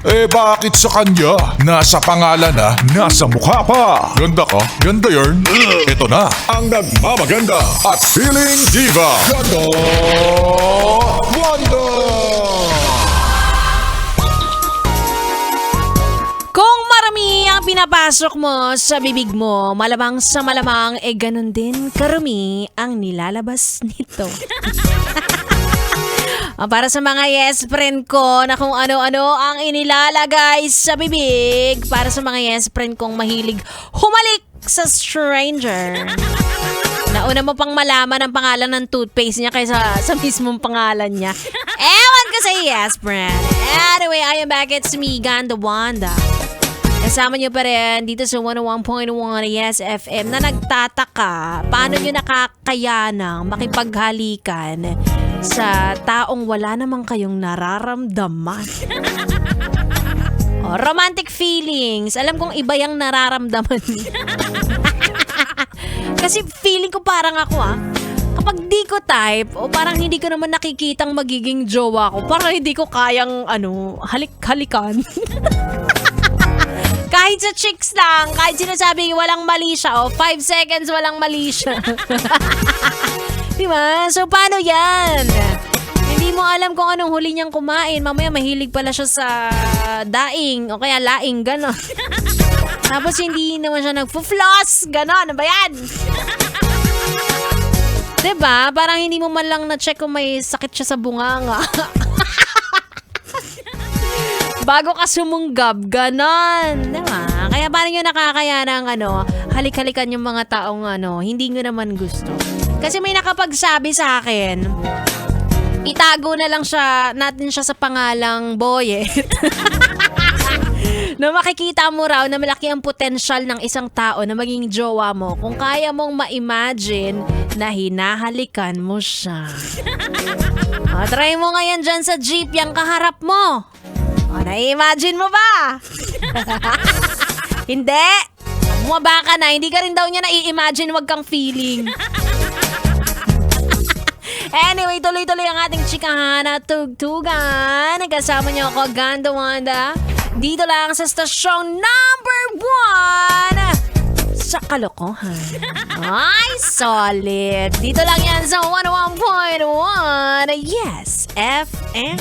Eh bakit sa kanya? Nasa pangalan na, nasa mukha pa. Ganda ka? Ganda yarn. Ito na, ang nagmamaganda at feeling diva. Ganda! Wanda! Kung marami ang pinapasok mo sa bibig mo, malamang sa malamang, ganun din karami ang nilalabas nito. Para sa mga yes friend ko na kung ano-ano ang inilalagay sa bibig, para sa mga yes friend kong mahilig humalik sa stranger. Nauna mo pang malaman ang pangalan ng toothpaste niya kaysa sa mismong pangalan niya. Ewan ka sa yes friend. Anyway, I am back. It's me, Ganda Wanda. Kasama niyo pa rin dito sa 101.1 Yes FM na nagtataka paano niyo nakakayanang makipaghalikan sa taong wala namang kayong nararamdaman. Romantic feelings. Alam kong iba yung nararamdaman niyo. Kasi feeling ko parang ako kapag di ko type o parang hindi ko naman nakikitang magiging jowa ko, parang hindi ko kayang halik-halikan. Kahit sa chicks lang, kahit sinasabi walang mali siya, 5 seconds walang mali siya. Diba? So, paano yan? Hindi mo alam kung anong huli niyang kumain. Mamaya mahilig pala siya sa daing o kaya laing, gano'n. Tapos hindi naman siya nagpo-floss, gano'n. Ano ba yan? Diba? Parang hindi mo man lang na-check kung may sakit siya sa bunganga. Bago ka sumunggab, ganon. Diba? Kaya paano nyo nakakaya ng halik-halikan yung mga taong hindi nyo naman gusto. Kasi may nakapagsabi sa akin, itago na lang natin siya sa pangalang Boyet. Na makikita mo raw na malaki ang potensyal ng isang tao na maging jowa mo kung kaya mong ma-imagine na hinahalikan mo siya. Try mo ngayon dyan sa jeep yung kaharap mo. Na-imagine mo ba? Hindi. Bumaba ka na. Hindi ka rin daw niya na-i-imagine. Wag kang feeling. Anyway, tuloy-tuloy ang ating chikahan at tugtugan. Kasama niyo ako, Ganda Wanda. Dito lang sa stasyong number 1 sa kalokohan. Ay, solid. Dito lang yan sa 101.1 Yes FM.